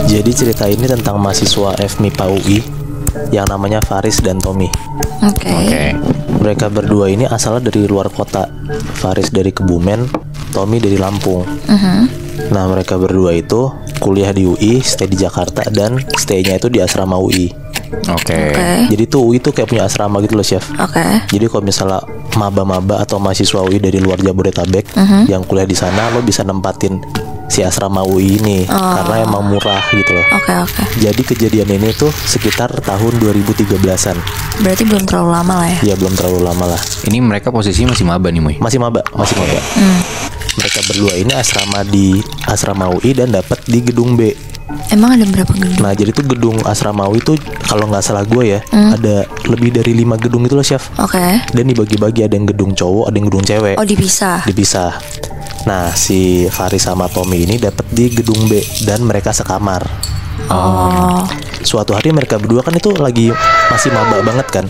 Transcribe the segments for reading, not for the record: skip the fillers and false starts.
Jadi cerita ini tentang mahasiswa FMIPA UI yang namanya Faris dan Tommy. Oke. Mereka berdua ini asalnya dari luar kota. Faris dari Kebumen, Tommy dari Lampung. Nah, mereka berdua itu kuliah di UI, stay di Jakarta, dan stay-nya itu di asrama UI. Oke. Jadi tuh UI tuh kayak punya asrama gitu loh, Chef. Jadi kalau misalnya maba-maba atau mahasiswa UI dari luar Jabodetabek yang kuliah di sana, lo bisa nempatin si asrama UI ini karena emang murah gitu loh. Oke. Jadi kejadian ini tuh sekitar tahun 2013-an. Berarti belum terlalu lama lah ya? Ya belum terlalu lama lah. Ini mereka posisi masih maba nih, Moy? Masih maba. Mereka berdua ini asrama di asrama UI dan dapat di gedung B. Emang ada berapa gedung? Nah, jadi tuh gedung asrama UI tuh kalau nggak salah gue ya, ada lebih dari 5 gedung itu loh, Chef. Oke. Dan dibagi-bagi, ada yang gedung cowok, ada yang gedung cewek. Oh, dipisah. Nah, si Faris sama Tommy ini dapat di gedung B dan mereka sekamar. Suatu hari mereka berdua kan itu lagi masih maba banget kan,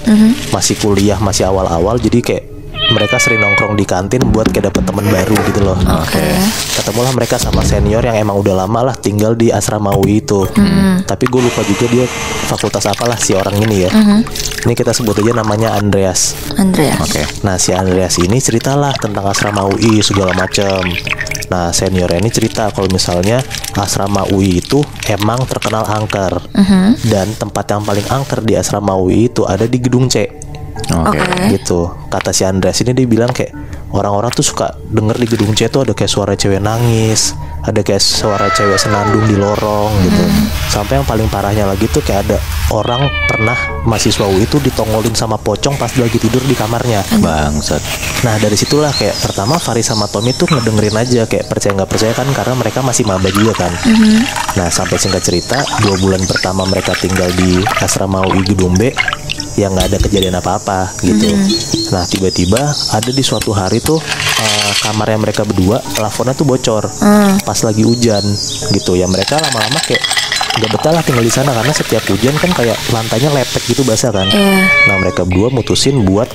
masih kuliah, masih awal-awal, jadi kayak mereka sering nongkrong di kantin buat kayak dapet teman baru gitu loh. Ketemulah mereka sama senior yang emang udah lama lah tinggal di asrama UI itu. Tapi gue lupa juga dia fakultas apalah si orang ini ya. Ini kita sebut aja namanya Andreas. Nah, si Andreas ini ceritalah tentang asrama UI segala macam. Nah, seniornya ini cerita kalau misalnya asrama UI itu emang terkenal angker. Dan tempat yang paling angker di asrama UI itu ada di gedung C. Gitu. Kata si Andreas ini, dia bilang kayak orang-orang tuh suka denger di gedung C tuh ada kayak suara cewek nangis, ada kayak suara cewek senandung di lorong gitu. Sampai yang paling parahnya lagi tuh kayak ada orang pernah mahasiswa UI itu ditongolin sama pocong pas dia lagi tidur di kamarnya. Bangsat. Nah, dari situlah kayak pertama Faris sama Tommy tuh ngedengerin aja kayak percaya nggak percaya kan, karena mereka masih maba juga kan. Nah, sampai singkat cerita 2 bulan pertama mereka tinggal di asrama UI gedung B, ya nggak ada kejadian apa-apa gitu. Nah, tiba-tiba ada di suatu hari tuh kamarnya mereka berdua plafonnya tuh bocor pas lagi hujan gitu. Ya mereka lama-lama kayak nggak betah lah tinggal di sana karena setiap hujan kan kayak lantainya lepek gitu basah kan. Nah, mereka berdua mutusin buat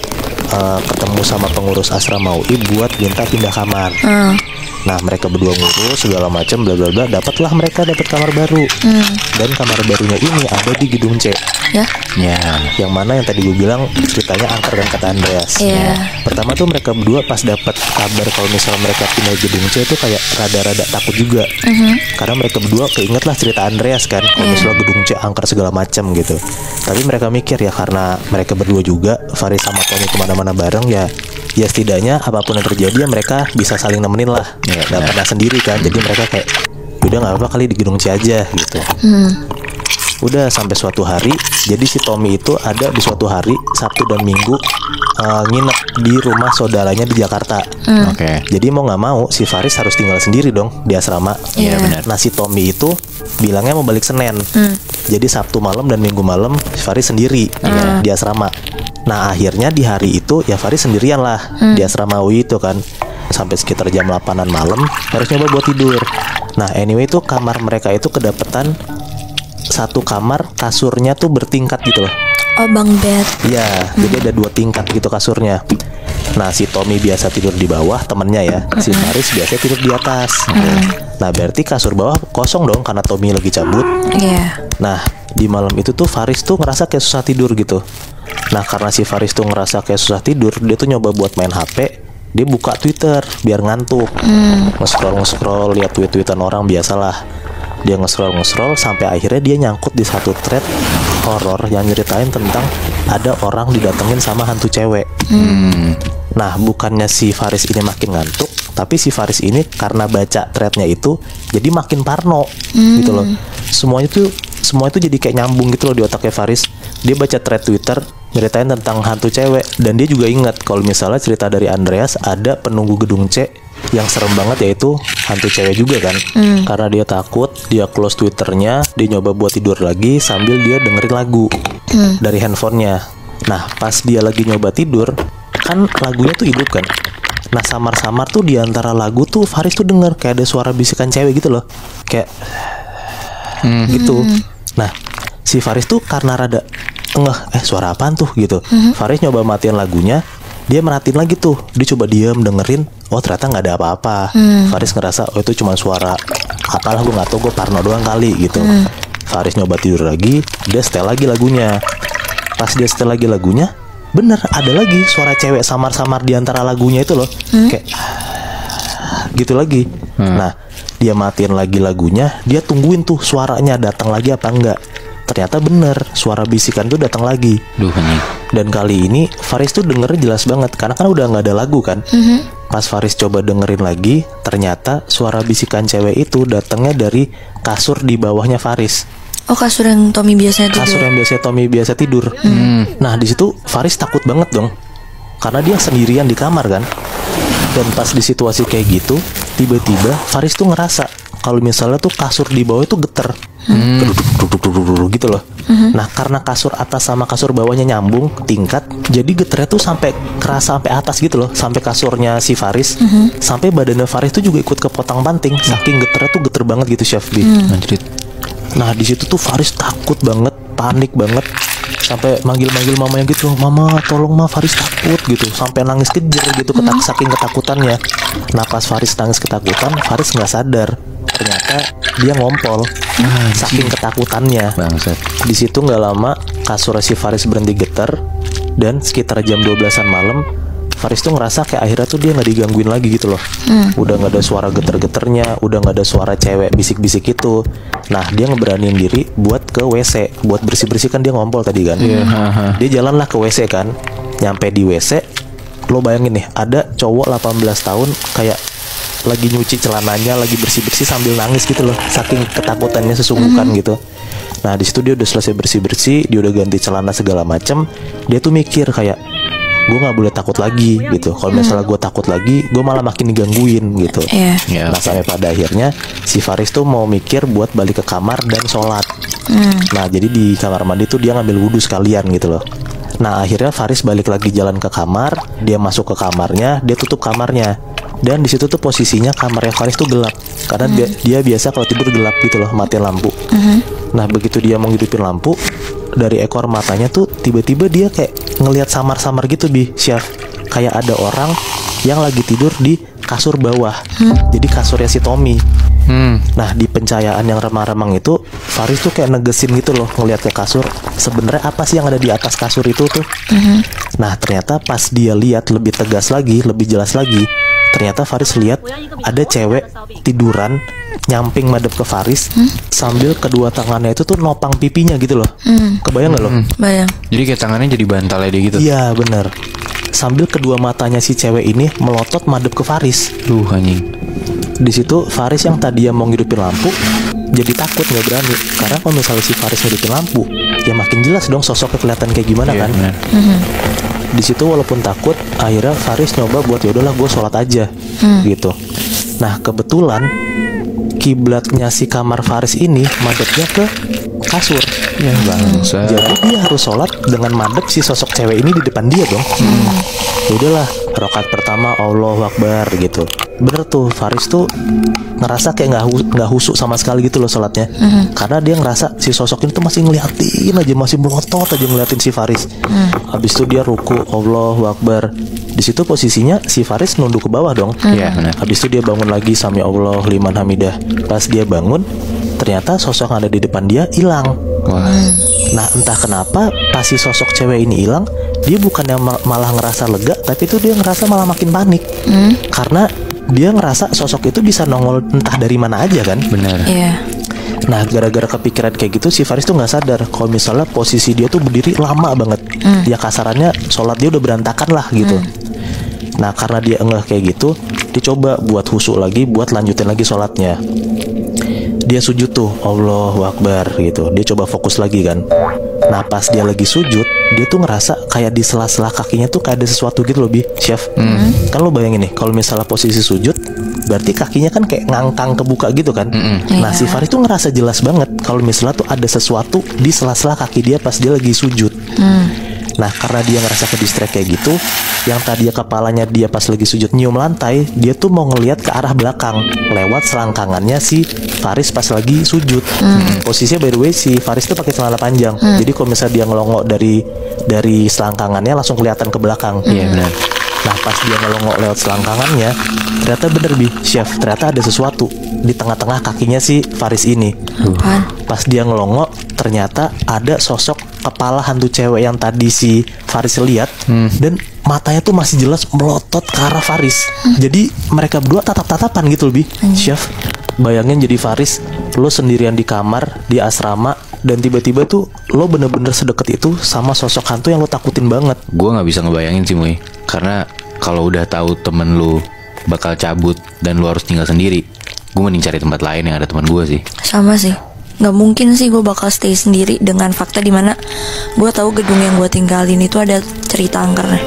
ketemu sama pengurus asrama UI buat minta pindah kamar. Nah, mereka berdua ngurus segala macam bla bla bla, dapatlah mereka dapat kamar baru. Dan kamar barunya ini ada di gedung C. Ya. Yang mana yang tadi gue bilang ceritanya angker kan, kata Andreas. Pertama tuh mereka berdua pas dapat kabar kalau misalnya mereka pindah gedung C itu kayak rada-rada takut juga. Karena mereka berdua keinget lah cerita Andreas kan, kalau misalnya gedung C angker segala macam gitu. Tapi mereka mikir ya karena mereka berdua juga Faris sama Tommy kemana-mana bareng ya setidaknya apapun yang terjadi ya mereka bisa saling nemenin lah. Gak pernah sendiri kan. Jadi mereka kayak udah nggak apa-apa kali di gedung C aja gitu. Udah sampai suatu hari, jadi si Tommy itu ada di suatu hari Sabtu dan Minggu nginep di rumah saudaranya di Jakarta. Jadi mau nggak mau si Faris harus tinggal sendiri dong di asrama. Benar. Nah, si Tommy itu bilangnya mau balik Senin. Jadi Sabtu malam dan Minggu malam Faris sendiri di asrama. Nah, akhirnya di hari itu ya Faris sendirian lah di asrama UI itu kan. Sampai sekitar jam 8-an malam harus nyoba buat tidur. Nah, anyway itu kamar mereka itu kedapetan satu kamar kasurnya tuh bertingkat gitu loh. Oh, bang bed. Ya, jadi ada 2 tingkat gitu kasurnya. Nah, si Tommy biasa tidur di bawah, temennya ya. Si Faris biasa tidur di atas. Nah, berarti kasur bawah kosong dong karena Tommy lagi cabut. Nah, di malam itu tuh Faris tuh ngerasa kayak susah tidur gitu. Nah, karena si Faris tuh ngerasa kayak susah tidur, dia tuh nyoba buat main HP. Dia buka Twitter biar ngantuk. Nge-scroll, lihat tweet-tweetan orang biasalah. Dia nge-scroll sampai akhirnya dia nyangkut di satu thread horor yang nyeritain tentang ada orang didatengin sama hantu cewek. Nah, bukannya si Faris ini makin ngantuk, tapi si Faris ini karena baca threadnya itu jadi makin parno gitu loh. Semua itu jadi kayak nyambung gitu loh di otaknya Faris. Dia baca thread Twitter nyeritain tentang hantu cewek, dan dia juga ingat kalau misalnya cerita dari Andreas ada penunggu gedung C yang serem banget, yaitu hantu cewek juga kan. Karena dia takut, dia close Twitternya, dia nyoba buat tidur lagi sambil dia dengerin lagu dari handphonenya. Nah, pas dia lagi nyoba tidur kan lagunya tuh hidup kan. Nah, samar-samar tuh di antara lagu tuh Faris tuh denger kayak ada suara bisikan cewek gitu loh, kayak gitu. Nah, si Faris tuh karena rada suara apaan tuh gitu. Faris nyoba matiin lagunya, dia merhatiin lagi tuh, dia coba diam dengerin, oh ternyata nggak ada apa-apa. Faris ngerasa oh itu cuma suara apalah gue nggak tahu, gue parno doang kali gitu. Faris nyoba tidur lagi, dia setel lagi lagunya. Pas dia setel lagi lagunya, bener ada lagi suara cewek samar-samar di antara lagunya itu loh, kayak gitu lagi. Nah dia matiin lagi lagunya, dia tungguin tuh suaranya datang lagi apa enggak. Ternyata bener, suara bisikan tuh datang lagi. Duh anjing. Dan kali ini Faris tuh dengernya jelas banget, karena kan udah nggak ada lagu kan. Pas Faris coba dengerin lagi, ternyata suara bisikan cewek itu datangnya dari kasur di bawahnya Faris. Oh, kasur yang Tommy biasanya tidur. Kasur yang biasanya Tommy biasa tidur. Nah di situ Faris takut banget dong, karena dia sendirian di kamar kan. Dan pas di situasi kayak gitu, tiba-tiba Faris tuh ngerasa kalau misalnya tuh kasur di bawah itu geter, gitu loh. Nah karena kasur atas sama kasur bawahnya nyambung tingkat, jadi geternya tuh sampai kerasa sampai atas gitu loh, sampai kasurnya si Faris, sampai badannya Faris tuh juga ikut kepotong banting, saking geternya tuh geter banget gitu Chef B. Nah di situ tuh Faris takut banget, panik banget, sampai manggil-manggil mamanya gitu, mama tolong ma, Faris takut gitu, sampai nangis kejer gitu, saking ketakutannya. Nah pas Faris nangis ketakutan, Faris nggak sadar ternyata dia ngompol, saking ketakutannya. Bangsat. Di situ nggak lama kasur si Faris berhenti getar, dan sekitar jam 12-an malam Faris tuh ngerasa kayak akhirnya tuh dia nggak digangguin lagi gitu loh. Udah nggak ada suara geter-geternya, udah nggak ada suara cewek bisik-bisik itu. Nah dia ngeberaniin diri buat ke WC, buat bersih-bersih, kan dia ngompol tadi kan. Dia jalanlah ke WC kan. Nyampe di WC, lo bayangin nih, ada cowok 18 tahun kayak lagi nyuci celananya, lagi bersih-bersih sambil nangis gitu loh, saking ketakutannya sesungguhkan gitu. Nah di situ dia udah selesai bersih-bersih, dia udah ganti celana segala macem. Dia tuh mikir kayak, gue nggak boleh takut lagi gitu. Kalau misalnya gue takut lagi, gue malah makin digangguin gitu. Nah sampai pada akhirnya si Faris tuh mau mikir buat balik ke kamar dan sholat. Nah jadi di kamar mandi tuh dia ngambil wudhu sekalian gitu loh. Nah akhirnya Faris balik lagi jalan ke kamar, dia masuk ke kamarnya, dia tutup kamarnya. Dan di situ tuh posisinya kamarnya Faris tuh gelap, karena dia biasa kalau tidur gelap gitu loh, matiin lampu. Nah begitu dia mau hidupin lampu, dari ekor matanya tuh tiba-tiba dia kayak ngelihat samar-samar gitu Chef, kayak ada orang yang lagi tidur di kasur bawah. Jadi kasurnya si Tommy. Nah di pencahayaan yang remang-remang itu, Faris tuh kayak negesin gitu loh, ngelihat ke kasur, sebenarnya apa sih yang ada di atas kasur itu tuh. Nah ternyata pas dia lihat lebih tegas lagi, lebih jelas lagi, ternyata Faris lihat ada cewek tiduran nyamping madep ke Faris, sambil kedua tangannya itu tuh nopang pipinya gitu loh. Kebayang gak lo? Bayang. Jadi kayak tangannya jadi bantalnya dia gitu. Iya bener. Sambil kedua matanya si cewek ini melotot madep ke Faris. Duh anjing. Di situ Faris yang tadi mau ngidupin lampu jadi takut, nggak berani, karena kalau misalnya si Faris ngidupin lampu, ya makin jelas dong sosoknya kelihatan kayak gimana kan. Di situ walaupun takut, akhirnya Faris nyoba buat ya udahlah gue sholat aja gitu. Nah kebetulan kiblatnya si kamar Faris ini madepnya ke kasur. Bangsa. Jadi dia harus sholat dengan madep si sosok cewek ini di depan dia dong. Ya udahlah, rakaat pertama Allahu Akbar gitu. Bener tuh Faris tuh ngerasa kayak nggak husuk sama sekali gitu loh sholatnya. Karena dia ngerasa si sosok ini tuh masih ngeliatin aja, masih melotot aja ngeliatin si Faris. Habis itu dia ruku Allahu Akbar. Di situ posisinya si Faris nunduk ke bawah dong. Iya benar. Habis itu dia bangun lagi, Sami Allah liman hamidah. Pas dia bangun, ternyata sosok yang ada di depan dia hilang. Nah entah kenapa pas si sosok cewek ini hilang, dia bukannya malah ngerasa lega, tapi itu dia ngerasa malah makin panik. Karena dia ngerasa sosok itu bisa nongol entah dari mana aja kan. Benar. Nah gara-gara kepikiran kayak gitu, si Faris tuh nggak sadar kalau misalnya posisi dia tuh berdiri lama banget. Ya kasarannya sholat dia udah berantakan lah gitu. Nah karena dia enggak kayak gitu, dia coba buat husuk lagi, buat lanjutin lagi sholatnya. Dia sujud tuh Allahu Akbar gitu. Dia coba fokus lagi kan. Nah pas dia lagi sujud, dia tuh ngerasa kayak di sela-sela kakinya tuh kayak ada sesuatu gitu loh Chef. Kan lo bayangin nih, kalau misalnya posisi sujud, berarti kakinya kan kayak ngangkang kebuka gitu kan. Nah si Faris tuh ngerasa jelas banget kalau misalnya tuh ada sesuatu di sela-sela kaki dia pas dia lagi sujud. Nah karena dia ngerasa ke distract kayak gitu, yang tadinya kepalanya dia pas lagi sujud nyium lantai, dia tuh mau ngelihat ke arah belakang lewat selangkangannya si Faris pas lagi sujud. Posisinya by the way si Faris tuh pakai celana panjang. Jadi kalau misalnya dia ngelongok dari selangkangannya langsung kelihatan ke belakang. Iya benar. Nah pas dia ngelongok lewat selangkangannya, ternyata bener Bi, Chef, ternyata ada sesuatu di tengah-tengah kakinya si Faris ini. Pas dia ngelongok, ternyata ada sosok kepala hantu cewek yang tadi si Faris lihat, dan matanya tuh masih jelas melotot ke arah Faris. Jadi mereka berdua tatap-tatapan gitu lebih. Chef, bayangin jadi Faris, lo sendirian di kamar di asrama, dan tiba-tiba tuh lo bener-bener sedekat itu sama sosok hantu yang lo takutin banget. Gue nggak bisa ngebayangin sih Muy, karena kalau udah tahu temen lu bakal cabut dan lu harus tinggal sendiri, gue mending cari tempat lain yang ada teman gue sih. Sama sih, nggak mungkin sih gue bakal stay sendiri dengan fakta dimana gue tahu gedung yang gue tinggalin itu ada cerita angkernya.